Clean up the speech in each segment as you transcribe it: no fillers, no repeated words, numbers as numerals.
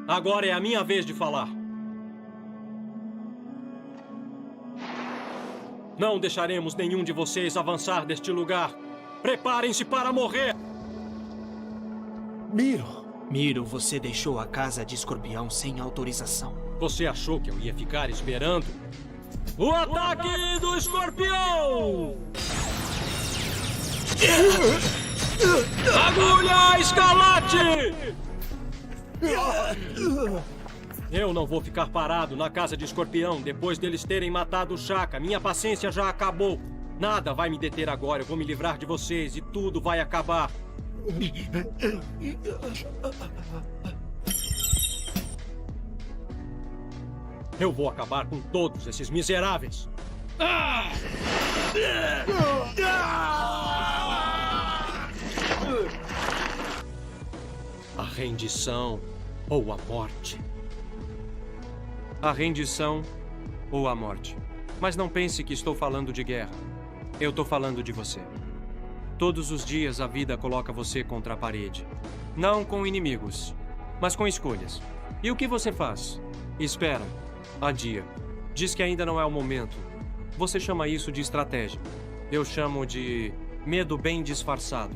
Agora é a minha vez de falar. Não deixaremos nenhum de vocês avançar deste lugar. Preparem-se para morrer! Miro, você deixou a casa de Escorpião sem autorização. Você achou que eu ia ficar esperando? O ataque do Escorpião! Agulha Escarlate! Eu não vou ficar parado na casa de Escorpião depois deles terem matado o Shaka. Minha paciência já acabou. Nada vai me deter agora. Eu vou me livrar de vocês e tudo vai acabar. Eu vou acabar com todos esses miseráveis. A rendição ou a morte. A rendição ou a morte. Mas não pense que estou falando de guerra. Eu estou falando de você. Todos os dias a vida coloca você contra a parede. Não com inimigos, mas com escolhas. E o que você faz? Espera. Adia. Diz que ainda não é o momento. Você chama isso de estratégia. Eu chamo de medo bem disfarçado.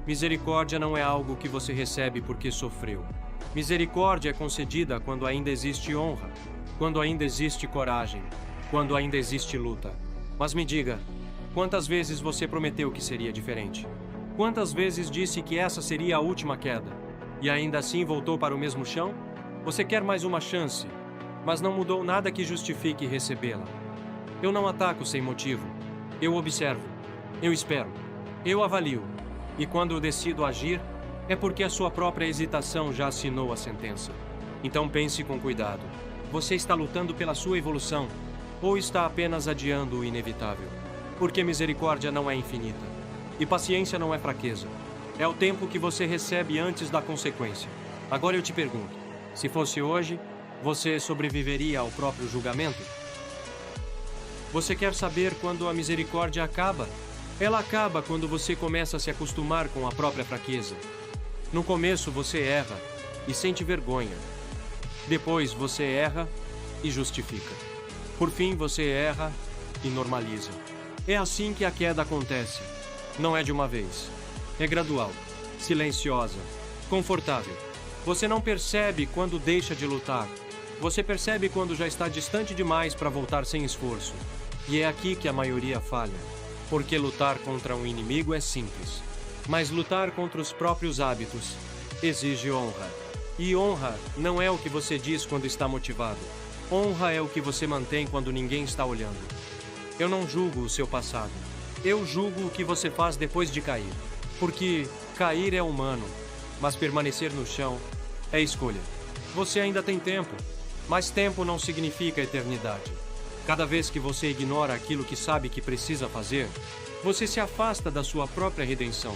Misericórdia não é algo que você recebe porque sofreu. Misericórdia é concedida quando ainda existe honra, quando ainda existe coragem, quando ainda existe luta. Mas me diga, quantas vezes você prometeu que seria diferente? Quantas vezes disse que essa seria a última queda? E ainda assim voltou para o mesmo chão? Você quer mais uma chance, mas não mudou nada que justifique recebê-la. Eu não ataco sem motivo. Eu observo. Eu espero. Eu avalio. E quando eu decido agir, é porque a sua própria hesitação já assinou a sentença. Então pense com cuidado. Você está lutando pela sua evolução ou está apenas adiando o inevitável? Porque misericórdia não é infinita. E paciência não é fraqueza. É o tempo que você recebe antes da consequência. Agora eu te pergunto, se fosse hoje, você sobreviveria ao próprio julgamento? Você quer saber quando a misericórdia acaba? Ela acaba quando você começa a se acostumar com a própria fraqueza. No começo você erra e sente vergonha. Depois você erra e justifica. Por fim você erra e normaliza. É assim que a queda acontece. Não é de uma vez. É gradual, silenciosa, confortável. Você não percebe quando deixa de lutar. Você percebe quando já está distante demais para voltar sem esforço. E é aqui que a maioria falha. Porque lutar contra um inimigo é simples. Mas lutar contra os próprios hábitos exige honra. E honra não é o que você diz quando está motivado. Honra é o que você mantém quando ninguém está olhando. Eu não julgo o seu passado. Eu julgo o que você faz depois de cair. Porque cair é humano, mas permanecer no chão é escolha. Você ainda tem tempo, mas tempo não significa eternidade. Cada vez que você ignora aquilo que sabe que precisa fazer, você se afasta da sua própria redenção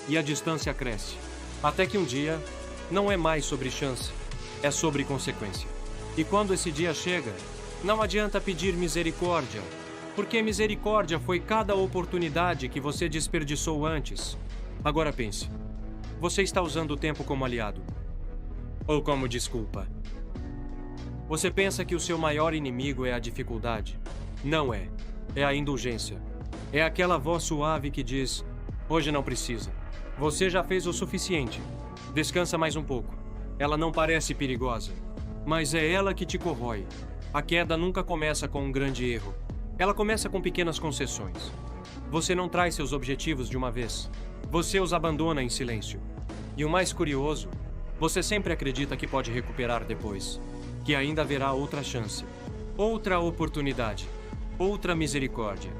e a distância cresce. Até que um dia, não é mais sobre chance, é sobre consequência. E quando esse dia chega, não adianta pedir misericórdia, porque misericórdia foi cada oportunidade que você desperdiçou antes. Agora pense, você está usando o tempo como aliado ou como desculpa? Você pensa que o seu maior inimigo é a dificuldade? Não é. É a indulgência. É aquela voz suave que diz, hoje não precisa. Você já fez o suficiente. Descansa mais um pouco. Ela não parece perigosa, mas é ela que te corrói. A queda nunca começa com um grande erro. Ela começa com pequenas concessões. Você não traz seus objetivos de uma vez. Você os abandona em silêncio. E o mais curioso, você sempre acredita que pode recuperar depois. Que ainda haverá outra chance, outra oportunidade, outra misericórdia.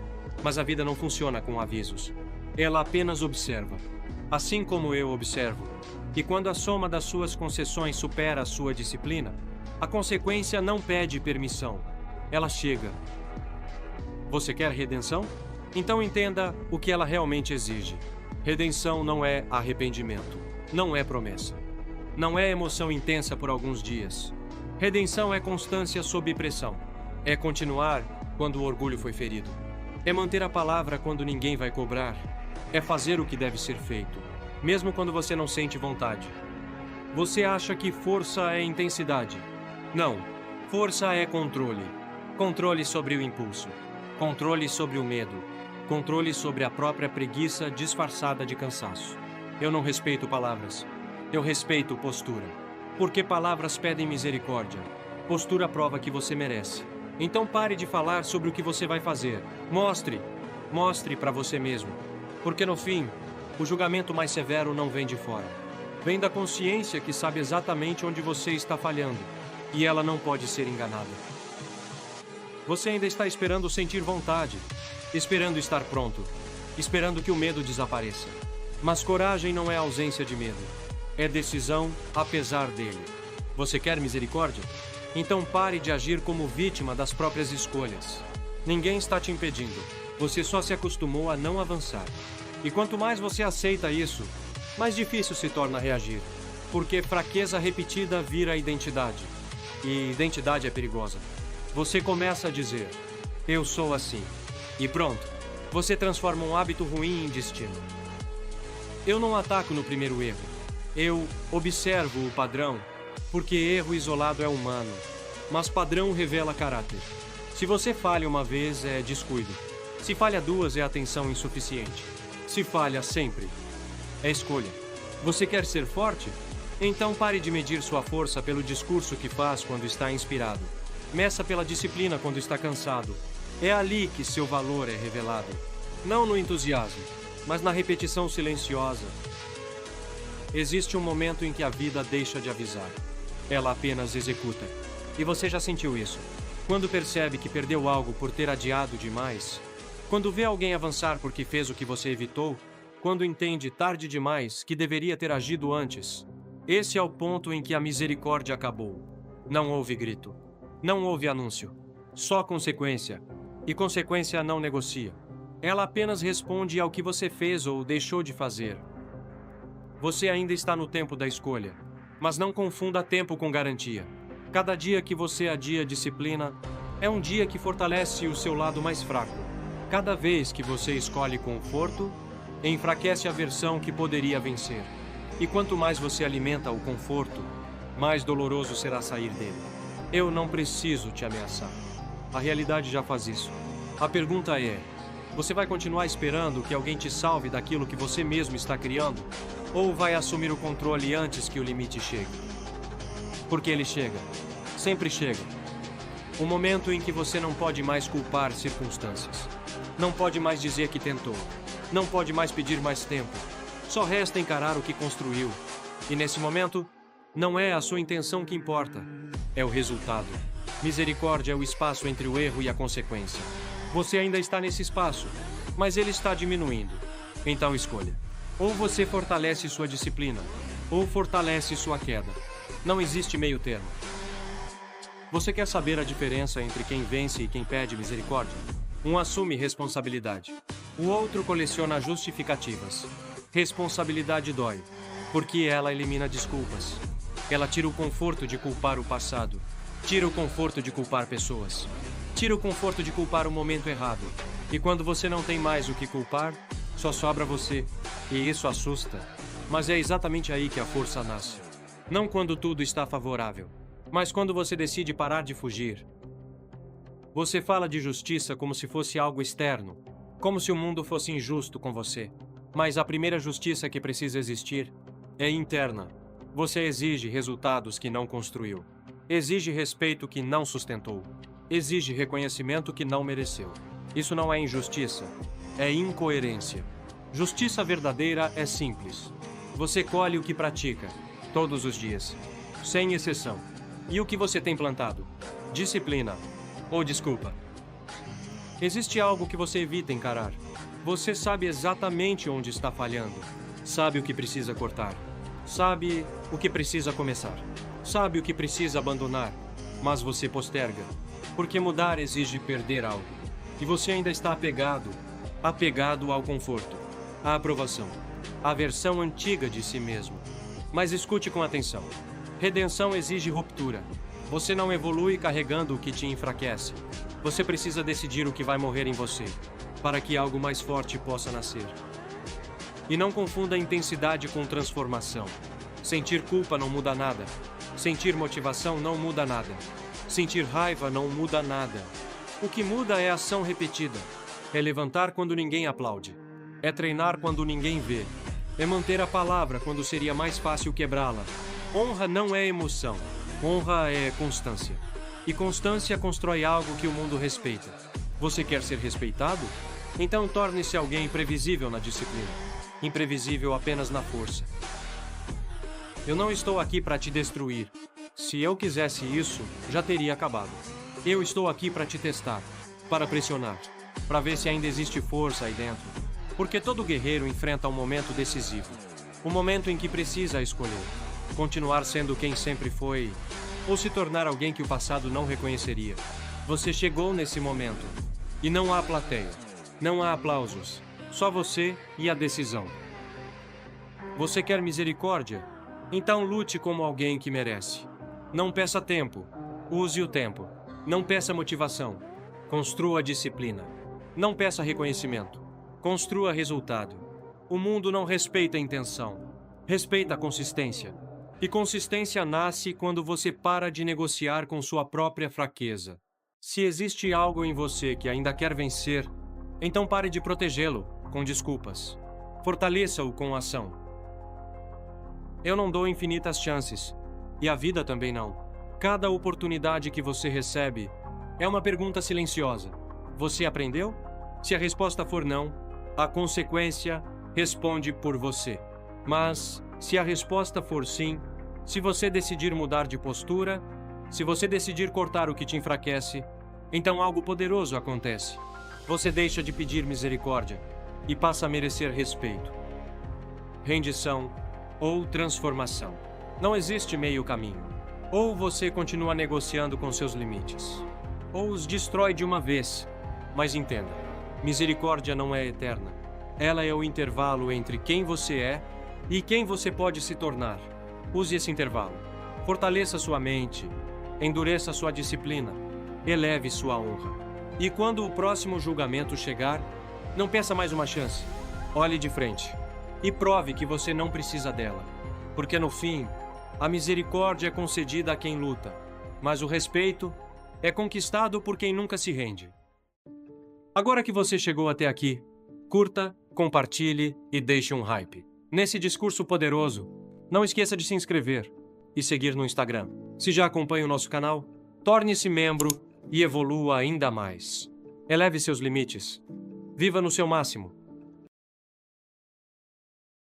Mas a vida não funciona com avisos. Ela apenas observa, assim como eu observo. E quando a soma das suas concessões supera a sua disciplina, a consequência não pede permissão. Ela chega. Você quer redenção? Então entenda o que ela realmente exige. Redenção não é arrependimento, não é promessa. Não é emoção intensa por alguns dias. Redenção é constância sob pressão. É continuar quando o orgulho foi ferido. É manter a palavra quando ninguém vai cobrar. É fazer o que deve ser feito, mesmo quando você não sente vontade. Você acha que força é intensidade? Não. Força é controle. Controle sobre o impulso. Controle sobre o medo. Controle sobre a própria preguiça disfarçada de cansaço. Eu não respeito palavras. Eu respeito postura. Porque palavras pedem misericórdia. Postura prova que você merece. Então pare de falar sobre o que você vai fazer. Mostre. Mostre para você mesmo. Porque no fim, o julgamento mais severo não vem de fora. Vem da consciência que sabe exatamente onde você está falhando. E ela não pode ser enganada. Você ainda está esperando sentir vontade. Esperando estar pronto. Esperando que o medo desapareça. Mas coragem não é ausência de medo. É decisão apesar dele. Você quer misericórdia? Então pare de agir como vítima das próprias escolhas. Ninguém está te impedindo. Você só se acostumou a não avançar. E quanto mais você aceita isso, mais difícil se torna reagir. Porque fraqueza repetida vira identidade. E identidade é perigosa. Você começa a dizer, eu sou assim. E pronto, você transforma um hábito ruim em destino. Eu não ataco no primeiro erro. Eu observo o padrão, porque erro isolado é humano, mas padrão revela caráter. Se você falha uma vez, é descuido. Se falha duas, é atenção insuficiente. Se falha sempre, é escolha. Você quer ser forte? Então pare de medir sua força pelo discurso que faz quando está inspirado. Meça pela disciplina quando está cansado. É ali que seu valor é revelado. Não no entusiasmo, mas na repetição silenciosa. Existe um momento em que a vida deixa de avisar. Ela apenas executa. E você já sentiu isso. Quando percebe que perdeu algo por ter adiado demais. Quando vê alguém avançar porque fez o que você evitou. Quando entende tarde demais que deveria ter agido antes. Esse é o ponto em que a misericórdia acabou. Não houve grito. Não houve anúncio. Só consequência. E consequência não negocia. Ela apenas responde ao que você fez ou deixou de fazer. Você ainda está no tempo da escolha, mas não confunda tempo com garantia. Cada dia que você adia disciplina é um dia que fortalece o seu lado mais fraco. Cada vez que você escolhe conforto, enfraquece a versão que poderia vencer. E quanto mais você alimenta o conforto, mais doloroso será sair dele. Eu não preciso te ameaçar. A realidade já faz isso. A pergunta é, você vai continuar esperando que alguém te salve daquilo que você mesmo está criando? Ou vai assumir o controle antes que o limite chegue? Porque ele chega. Sempre chega. O momento em que você não pode mais culpar circunstâncias. Não pode mais dizer que tentou. Não pode mais pedir mais tempo. Só resta encarar o que construiu. E nesse momento, não é a sua intenção que importa. É o resultado. Misericórdia é o espaço entre o erro e a consequência. Você ainda está nesse espaço, mas ele está diminuindo. Então escolha. Ou você fortalece sua disciplina, ou fortalece sua queda. Não existe meio termo. Você quer saber a diferença entre quem vence e quem pede misericórdia? Um assume responsabilidade. O outro coleciona justificativas. Responsabilidade dói, porque ela elimina desculpas. Ela tira o conforto de culpar o passado. Tira o conforto de culpar pessoas. Tira o conforto de culpar o momento errado. E quando você não tem mais o que culpar, só sobra você. E isso assusta. Mas é exatamente aí que a força nasce. Não quando tudo está favorável, mas quando você decide parar de fugir. Você fala de justiça como se fosse algo externo, como se o mundo fosse injusto com você. Mas a primeira justiça que precisa existir é interna. Você exige resultados que não construiu. Exige respeito que não sustentou. Exige reconhecimento que não mereceu. Isso não é injustiça, é incoerência. Justiça verdadeira é simples. Você colhe o que pratica, todos os dias, sem exceção. E o que você tem plantado? Disciplina ou desculpa. Existe algo que você evita encarar. Você sabe exatamente onde está falhando. Sabe o que precisa cortar. Sabe o que precisa começar. Sabe o que precisa abandonar. Mas você posterga. Porque mudar exige perder algo. E você ainda está apegado ao conforto, à aprovação, à versão antiga de si mesmo. Mas escute com atenção. Redenção exige ruptura. Você não evolui carregando o que te enfraquece. Você precisa decidir o que vai morrer em você, para que algo mais forte possa nascer. E não confunda intensidade com transformação. Sentir culpa não muda nada. Sentir motivação não muda nada. Sentir raiva não muda nada. O que muda é ação repetida. É levantar quando ninguém aplaude. É treinar quando ninguém vê. É manter a palavra quando seria mais fácil quebrá-la. Honra não é emoção. Honra é constância. E constância constrói algo que o mundo respeita. Você quer ser respeitado? Então torne-se alguém imprevisível na disciplina. Imprevisível apenas na força. Eu não estou aqui para te destruir. Se eu quisesse isso, já teria acabado. Eu estou aqui para te testar, para pressionar, para ver se ainda existe força aí dentro. Porque todo guerreiro enfrenta um momento decisivo. Um momento em que precisa escolher. Continuar sendo quem sempre foi, ou se tornar alguém que o passado não reconheceria. Você chegou nesse momento. E não há plateia. Não há aplausos. Só você e a decisão. Você quer misericórdia? Então lute como alguém que merece. Não peça tempo. Use o tempo. Não peça motivação. Construa disciplina. Não peça reconhecimento. Construa resultado. O mundo não respeita a intenção. Respeita a consistência. E consistência nasce quando você para de negociar com sua própria fraqueza. Se existe algo em você que ainda quer vencer, então pare de protegê-lo com desculpas. Fortaleça-o com ação. Eu não dou infinitas chances. E a vida também não. Cada oportunidade que você recebe é uma pergunta silenciosa. Você aprendeu? Se a resposta for não, a consequência responde por você. Mas, se a resposta for sim, se você decidir mudar de postura, se você decidir cortar o que te enfraquece, então algo poderoso acontece. Você deixa de pedir misericórdia e passa a merecer respeito. Rendição ou transformação. Não existe meio caminho. Ou você continua negociando com seus limites, ou os destrói de uma vez. Mas entenda, misericórdia não é eterna. Ela é o intervalo entre quem você é e quem você pode se tornar. Use esse intervalo. Fortaleça sua mente, endureça sua disciplina, eleve sua honra. E quando o próximo julgamento chegar, não peça mais uma chance. Olhe de frente e prove que você não precisa dela. Porque no fim, a misericórdia é concedida a quem luta, mas o respeito é conquistado por quem nunca se rende. Agora que você chegou até aqui, curta, compartilhe e deixe um hype. Nesse discurso poderoso, não esqueça de se inscrever e seguir no Instagram. Se já acompanha o nosso canal, torne-se membro e evolua ainda mais. Eleve seus limites. Viva no seu máximo.